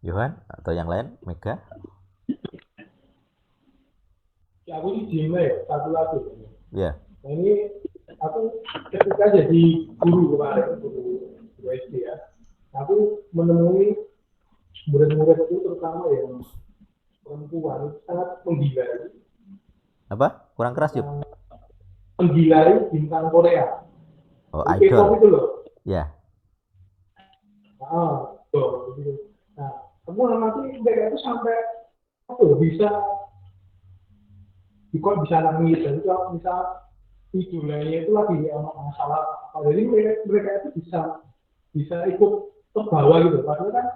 Johan atau yang lain, Mega? Ya, aku sih Jimmy ya, satu lagi. Ya. Nah, ini aku ketika jadi guru kemarin, guru SD ya, aku menemui murid-murid itu terutama yang perempuan sangat menggilai Apa? Kurang keras, Yup. bintang menggilai bintang Korea. Oh, Jadi K-pop idol. itu loh. Ya. Tuh, gitu. Nah, kamu nanti mereka itu sampai apa ya, bisa kok bisa nangis dan itu misal idolanya itu lagi masalah apa jadi mereka itu bisa bisa ikut terbawa gitu padahal kan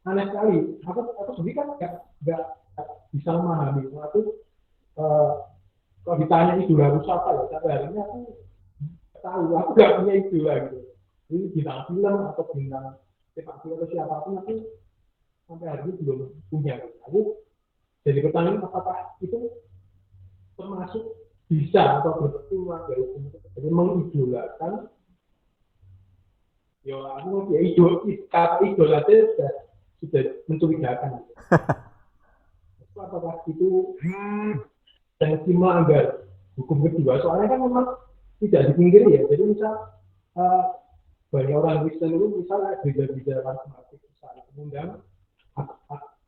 aneh sekali aku sendiri kan nggak bisa memahami aku eh, kalau ditanya idola aku siapa ya sampai hari ini aku tahu aku nggak punya idola gitu ini bintang film atau bintang sepak bola atau siapapun aku sampai hari ini belum punya gitu. Aku jadi pertanyaan apakah itu termasuk bisa atau berpeluang dari jadi mengidolakan ya aku ya kata idol aja sudah mencurigakan gitu. Itu apakah itu sanksi melanggar hukum kedua soalnya kan memang tidak dipinggiri ya jadi misal uh, banyak orang Kristen itu misalnya gereja-gereja karismatik misalnya mengundang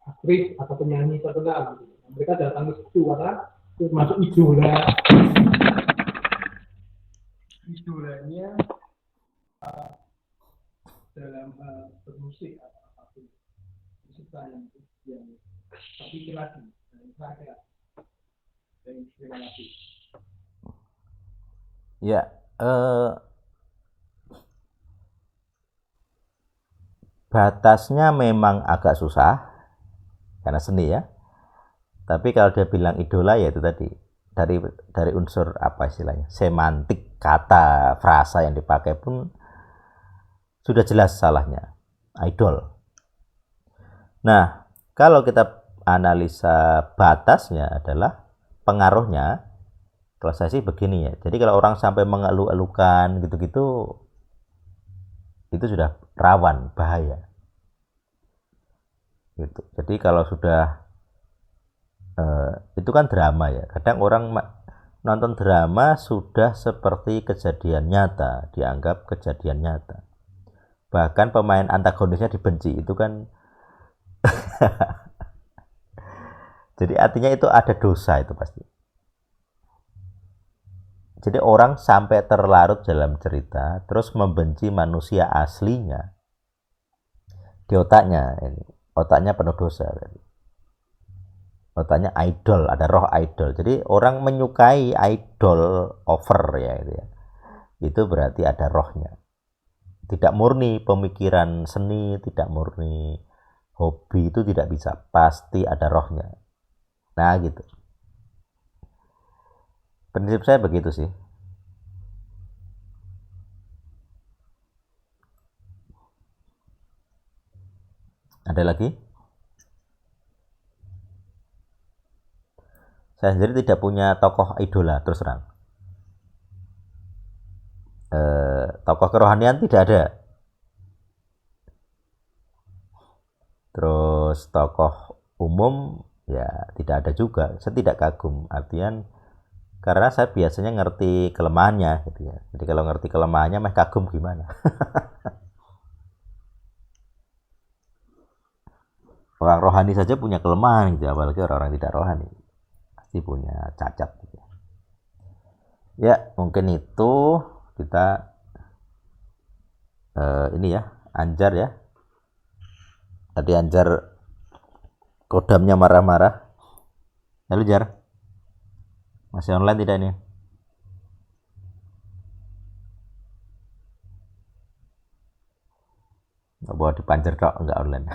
aktris atau penyanyi terkenal gitu. Mereka datang ke situ karena termasuk idolanya dalam bermusik atau apapun peserta yang tapi lagi yang terakhir yang terima kasih. Ya, batasnya memang agak susah karena seni ya. Tapi kalau dia bilang idola ya itu tadi dari unsur apa istilahnya semantik kata frasa yang dipakai pun sudah jelas salahnya idol. Nah, kalau kita analisa batasnya adalah pengaruhnya, kalau saya sih begini ya. Jadi kalau orang sampai mengeluh-elukan gitu-gitu, itu sudah rawan bahaya. Gitu. Jadi kalau sudah itu kan drama ya. Kadang orang nonton drama sudah seperti kejadian nyata, dianggap kejadian nyata. Bahkan pemain antagonisnya dibenci, itu kan jadi artinya itu ada dosa itu pasti. Jadi orang sampai terlarut dalam cerita, terus membenci manusia aslinya di otaknya ini. Otaknya penuh dosa. Otaknya idol, ada roh idol. Jadi orang menyukai idol over ya itu ya. Itu berarti ada rohnya. Tidak murni pemikiran seni, tidak murni hobi itu tidak bisa. Pasti ada rohnya. Nah gitu. Prinsip saya begitu sih. Ada lagi? Saya sendiri tidak punya tokoh idola terus terang. Tokoh kerohanian tidak ada. Terus tokoh umum ya tidak ada juga. Saya tidak kagum. Artian karena saya biasanya ngerti kelemahannya gitu ya. Jadi kalau ngerti kelemahannya mah kagum gimana? Orang rohani saja punya kelemahan gitu, apalagi orang-orang tidak rohani pasti punya cacat gitu. Ya mungkin itu kita ini ya Anjar ya. Tadi Anjar kodamnya marah-marah. Lalu Jar masih online tidak nih? Nggak boleh dipanjer kok, nggak online.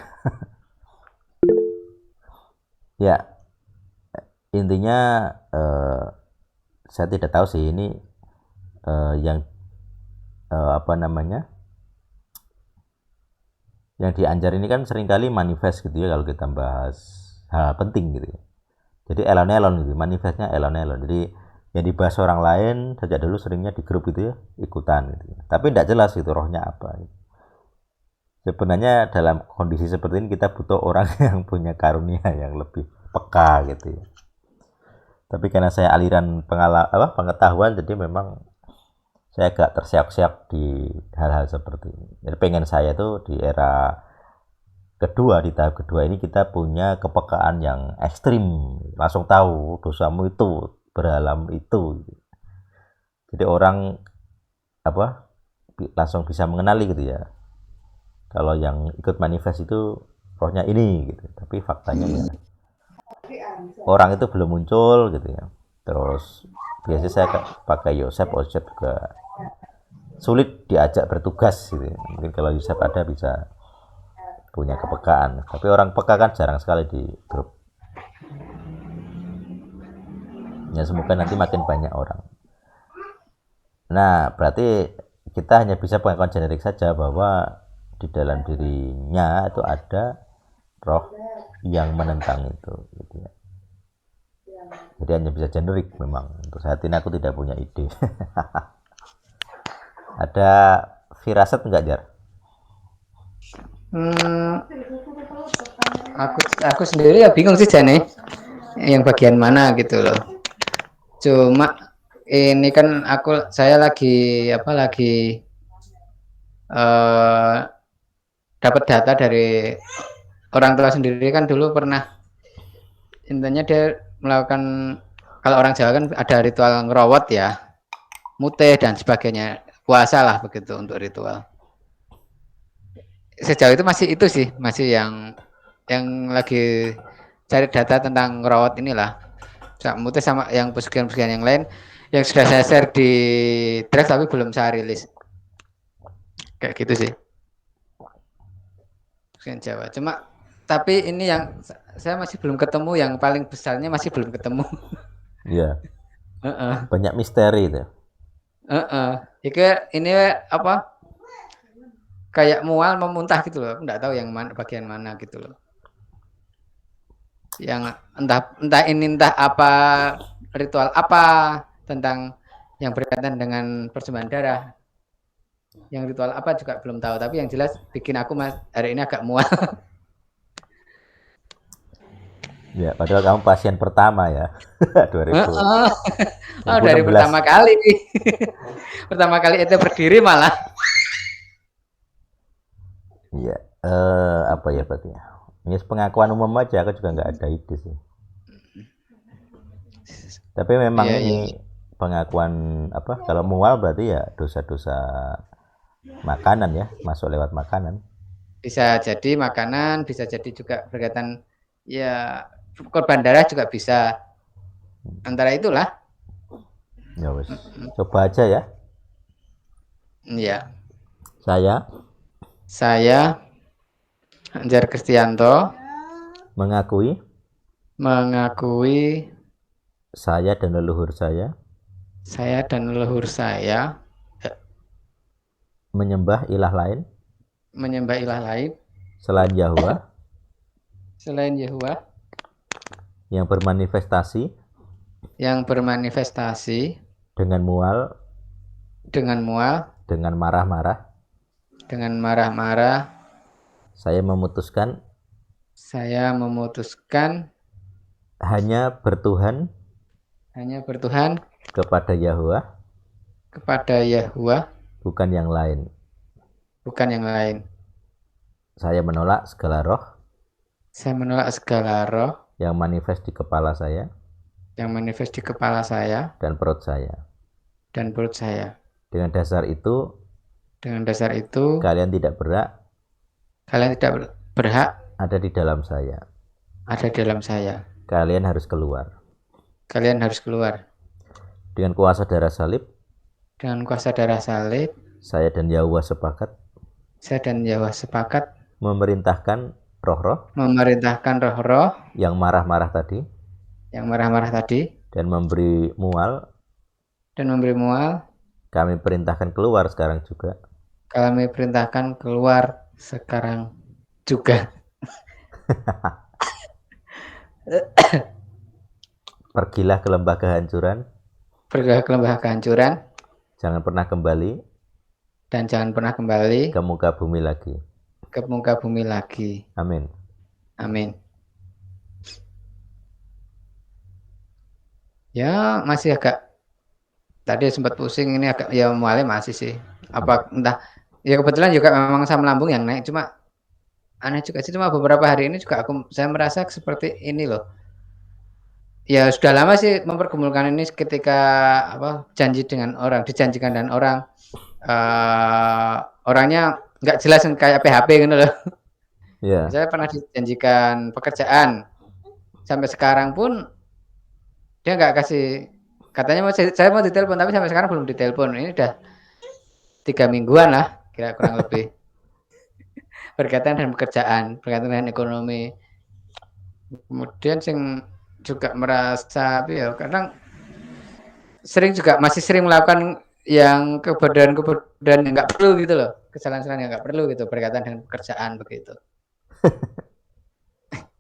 Ya intinya saya tidak tahu sih ini yang apa namanya yang dianjar ini kan seringkali manifest gitu ya kalau kita bahas hal penting gitu ya. Jadi elon-elon gitu, manifestnya elon-elon. Jadi yang dibahas orang lain sejak dulu seringnya di grup itu ya ikutan gitu ya. Tapi tidak jelas itu rohnya apa. Gitu. Sebenarnya dalam kondisi seperti ini kita butuh orang yang punya karunia yang lebih peka gitu ya. Tapi karena saya aliran pengetahuan, jadi memang saya agak tersiap-siap di hal-hal seperti ini. Jadi pengen saya tuh di era kedua, di tahap kedua ini kita punya kepekaan yang ekstrim, langsung tahu dosamu itu berhalam itu. Jadi orang langsung bisa mengenali gitu ya. Kalau yang ikut manifest itu rohnya ini gitu, tapi faktanya ya orang itu belum muncul gitu ya. Terus biasanya saya pakai Yosef juga sulit diajak bertugas gitu ya. Mungkin kalau Yosef ada bisa punya kepekaan, tapi orang peka kan jarang sekali di grup. Ya semoga nanti makin banyak orang. Nah berarti kita hanya bisa pengakuan generik saja bahwa di dalam dirinya itu ada roh yang menentang itu gitu ya. Jadi hanya bisa generik memang. Untuk saat ini aku tidak punya ide. Ada firasat enggak, Jar? Aku sendiri ya bingung sih Jane, yang bagian mana gitu loh. Cuma ini kan saya lagi dapat data dari orang tua sendiri kan, dulu pernah intinya dia melakukan, kalau orang Jawa kan ada ritual ngerowot ya, muteh dan sebagainya, puasa lah begitu untuk ritual. Sejauh itu masih itu sih, masih yang lagi cari data tentang ngerawat inilah. Muteh sama yang pesugihan-pesugihan yang lain yang sudah saya share di Drive tapi belum saya rilis. Kayak gitu sih. Pesugihan Jawa. Cuma tapi ini yang saya masih belum ketemu, yang paling besarnya masih belum ketemu. Iya. Banyak misteri itu. Ini apa? Kayak mual memuntah gitu loh. Aku enggak tahu yang mana, bagian mana gitu loh. Yang entah apa ritual apa tentang yang berkaitan dengan persembahan darah. Yang ritual apa juga belum tahu, tapi yang jelas bikin aku hari ini agak mual. Ya, padahal kamu pasien pertama ya. 2000. Dari pertama kali. Pertama kali itu berdiri malah. Iya, apa ya berarti ya? Ini pengakuan umum aja, aku juga nggak ada ide sih. Tapi memang ini pengakuan kalau mual berarti ya dosa-dosa makanan ya, masuk lewat makanan. Bisa jadi makanan, bisa jadi juga berkaitan ya korban darah juga bisa. Antara itulah. Ya wes, coba aja ya. Iya. Saya Anjar Kristianto mengakui saya dan leluhur saya menyembah ilah lain selain Yahwa yang bermanifestasi dengan mual, dengan marah-marah. Saya memutuskan hanya bertuhan kepada Yahwa, bukan yang lain. Saya menolak segala roh yang manifest di kepala saya dan perut saya. Dengan dasar itu kalian tidak berhak ada di dalam saya. Kalian harus keluar. Dengan kuasa darah salib, saya dan Yahwa sepakat memerintahkan roh-roh yang marah-marah tadi dan memberi mual. Kami perintahkan keluar sekarang juga. Pergilah ke lembah kehancuran. Jangan pernah kembali ke muka bumi lagi. ke muka bumi lagi. Amin. Amin. Ya masih agak tadi sempat pusing ini agak ya mulai masih sih. Apa entah ya kebetulan juga memang asam lambung yang naik cuma aneh juga sih cuma beberapa hari ini juga saya merasa seperti ini loh. Ya sudah lama sih mempergumulkan ini ketika dijanjikan dengan orang orangnya nggak jelas kayak PHP gitu loh. Ya. Saya pernah dijanjikan pekerjaan sampai sekarang pun dia nggak kasih katanya saya mau ditelepon tapi sampai sekarang belum ditelepon. Ini udah 3 mingguan lah kira kurang lebih berkaitan dengan pekerjaan, berkaitan dengan ekonomi. Kemudian sing juga merasa ya kadang masih sering melakukan yang kebodohan yang nggak perlu gitu loh, kesalahan-kesalahan yang nggak perlu gitu berkaitan dengan pekerjaan begitu.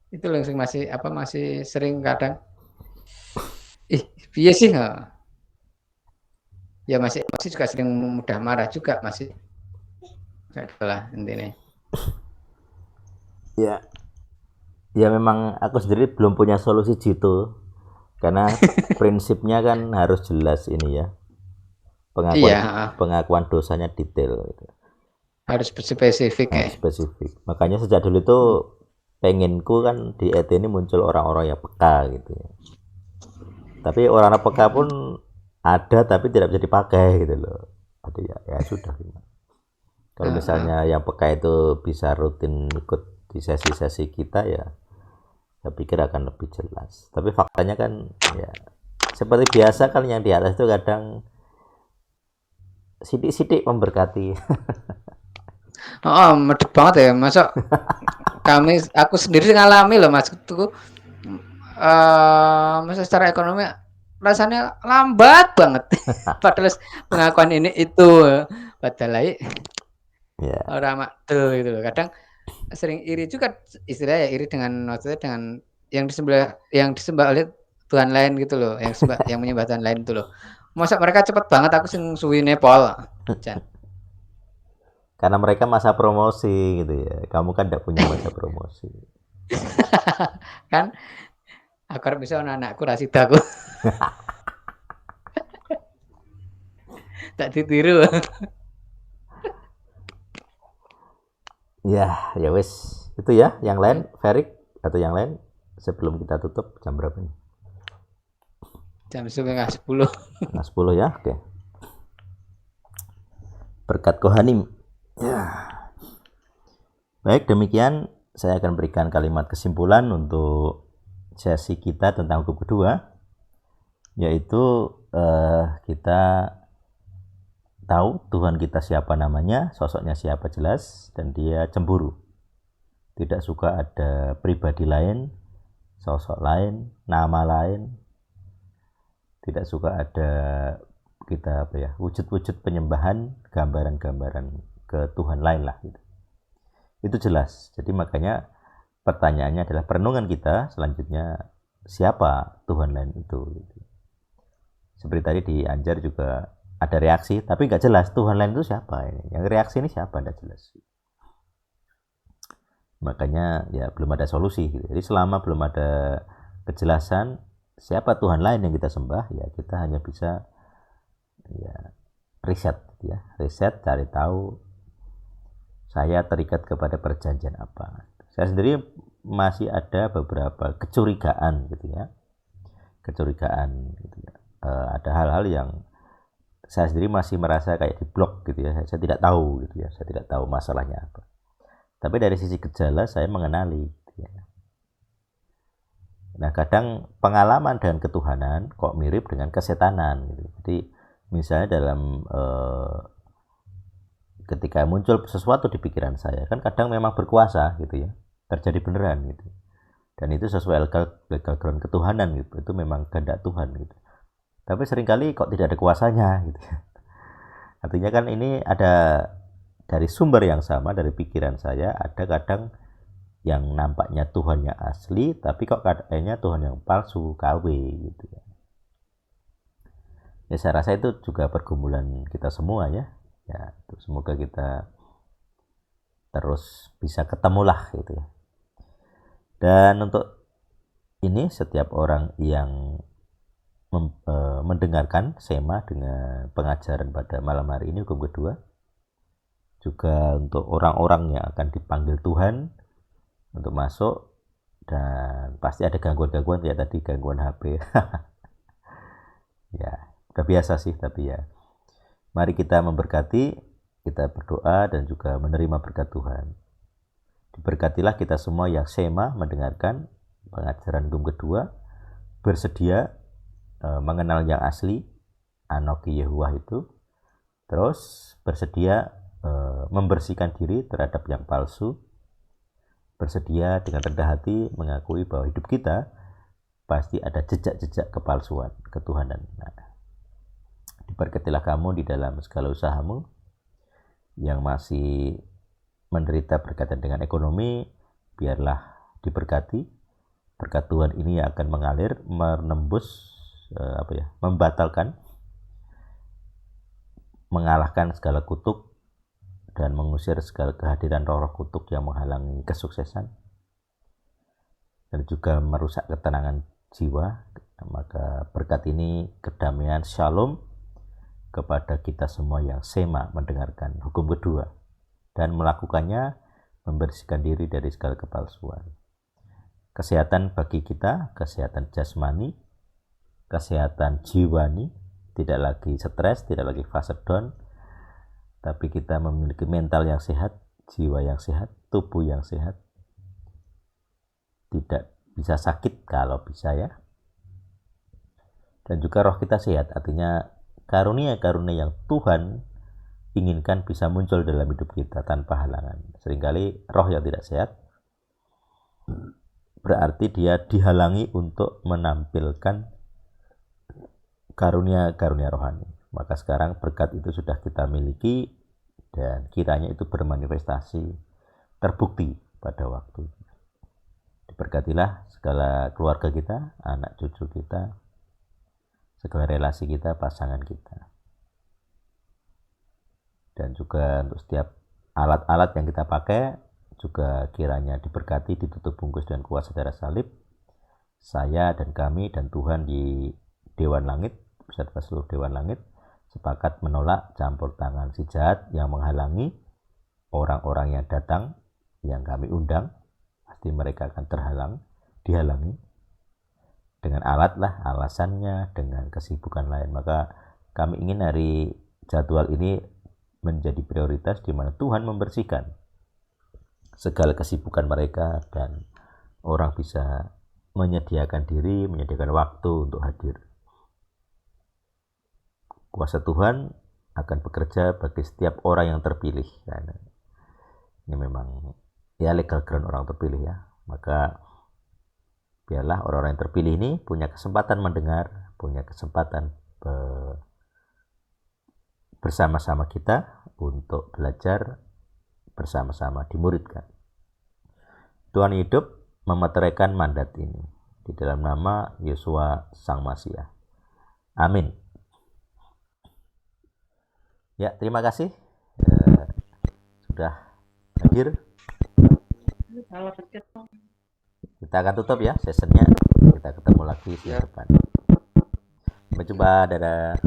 Itu loh yang masih sering kadang iya sih ya masih juga sering mudah marah juga masih itulah intinya. Ya memang aku sendiri belum punya solusi gitu karena prinsipnya kan harus jelas ini ya, pengakuan dosanya detail gitu. Harus spesifik ya. Spesifik. Makanya sejak dulu itu penginku kan di ET ini muncul orang-orang yang peka gitu ya. Tapi orang-orang peka pun ada tapi tidak bisa dipakai gitu loh. Jadi ya sudah. Kalau misalnya yang peka itu bisa rutin ikut di sesi-sesi kita ya saya pikir akan lebih jelas. Tapi faktanya kan ya seperti biasa kan yang di atas itu kadang sidik-sidik memberkati. Medit banget ya masa aku sendiri ngalami loh maksudku masa secara ekonomi rasanya lambat banget padahal pengakuan ini itu padahal orang tuh gitu loh kadang sering iri juga istilahnya iri maksudnya dengan yang disembah oleh Tuhan lain gitu loh yang menyembah Tuhan lain itu loh masa mereka cepet banget aku sing suwi Nepal karena mereka masa promosi gitu ya kamu kan tidak punya masa promosi kan aku harus bisa anakku rasida aku tak ditiru ya wes itu ya yang lain Ferik atau yang lain sebelum kita tutup jam berapa nih jam 9:30 ya oke. Berkat Kohanim ya baik demikian saya akan berikan kalimat kesimpulan untuk sesi kita tentang hukum kedua yaitu kita tahu Tuhan kita siapa namanya, sosoknya siapa jelas, dan dia cemburu. Tidak suka ada pribadi lain, sosok lain, nama lain. Tidak suka ada kita wujud-wujud penyembahan, gambaran-gambaran ke Tuhan lain lah gitu. Itu jelas. Jadi makanya pertanyaannya adalah perenungan kita selanjutnya siapa Tuhan lain itu gitu. Seperti tadi di Anjar juga ada reaksi tapi nggak jelas Tuhan lain itu siapa ini. Yang reaksi ini siapa nggak jelas. Makanya ya belum ada solusi gitu. Jadi selama belum ada kejelasan siapa Tuhan lain yang kita sembah ya kita hanya bisa ya riset cari tahu saya terikat kepada perjanjian apa. Saya sendiri masih ada beberapa kecurigaan gitu ya. Ada hal-hal yang saya sendiri masih merasa kayak di blok gitu ya. Saya tidak tahu gitu ya. Saya tidak tahu masalahnya apa. Tapi dari sisi gejala saya mengenali gitu ya. Nah, kadang pengalaman dengan ketuhanan kok mirip dengan kesetanan gitu. Jadi misalnya dalam ketika muncul sesuatu di pikiran saya kan kadang memang berkuasa gitu ya. Terjadi beneran gitu. Dan itu sesuai legal ground ketuhanan gitu. Itu memang kehendak Tuhan gitu. Tapi seringkali kok tidak ada kuasanya gitu. Artinya kan ini ada dari sumber yang sama dari pikiran saya, ada kadang yang nampaknya Tuhan yang asli tapi kok kayaknya Tuhan yang palsu, KW gitu ya. Ya saya rasa itu juga pergumulan kita semua ya. Ya, semoga kita terus bisa ketemulah gitu ya. Dan untuk ini setiap orang yang mendengarkan Sema dengan pengajaran pada malam hari ini hukum kedua, juga untuk orang-orang yang akan dipanggil Tuhan untuk masuk, dan pasti ada gangguan-gangguan ya, tadi gangguan HP. Ya udah biasa sih, tapi ya mari kita memberkati, kita berdoa dan juga menerima berkat Tuhan. Diberkatilah kita semua yang Sema mendengarkan pengajaran hukum kedua, bersedia mengenal yang asli, Anoki Yehuwah itu, terus bersedia membersihkan diri terhadap yang palsu, bersedia dengan rendah hati mengakui bahwa hidup kita pasti ada jejak-jejak kepalsuan, ketuhanan. Nah, diberkatilah kamu di dalam segala usahamu, yang masih menderita berkaitan dengan ekonomi, biarlah diberkati. Berkat Tuhan ini akan mengalir, menembus, membatalkan, mengalahkan segala kutuk dan mengusir segala kehadiran roh-roh kutuk yang menghalangi kesuksesan dan juga merusak ketenangan jiwa. Maka berkat ini kedamaian shalom kepada kita semua yang Sema mendengarkan hukum kedua dan melakukannya, membersihkan diri dari segala kepalsuan. Kesehatan bagi kita, kesehatan jasmani, kesehatan jiwani, tidak lagi stres, tidak lagi fase down, tapi kita memiliki mental yang sehat, jiwa yang sehat, tubuh yang sehat, tidak bisa sakit kalau bisa ya, dan juga roh kita sehat. Artinya karunia-karunia yang Tuhan inginkan bisa muncul dalam hidup kita tanpa halangan. Seringkali roh yang tidak sehat berarti dia dihalangi untuk menampilkan karunia-karunia rohani. Maka sekarang berkat itu sudah kita miliki dan kiranya itu bermanifestasi, terbukti pada waktu. Diberkatilah segala keluarga kita, anak cucu kita, segala relasi kita, pasangan kita. Dan juga untuk setiap alat-alat yang kita pakai juga kiranya diberkati, ditutup bungkus dengan kuasa darah salib. Saya dan kami dan Tuhan di Dewan Langit beserta seluruh Dewan Langit sepakat menolak campur tangan si jahat yang menghalangi orang-orang yang datang, yang kami undang. Pasti mereka akan dihalangi dengan alat lah, alasannya dengan kesibukan lain. Maka kami ingin hari jadwal ini menjadi prioritas di mana Tuhan membersihkan segala kesibukan mereka dan orang bisa menyediakan diri, menyediakan waktu untuk hadir. Kuasa Tuhan akan bekerja bagi setiap orang yang terpilih. Nah, ini memang ya legal ground orang terpilih ya. Maka biarlah orang-orang yang terpilih ini punya kesempatan mendengar, punya kesempatan bersama-sama kita untuk belajar bersama-sama, dimuridkan. Tuhan hidup memeteraikan mandat ini di dalam nama Yesua Sang Masiah. Amin. Ya, terima kasih sudah hadir. Kita akan tutup ya sessionnya. Kita ketemu lagi di depan. Sampai jumpa, dadah.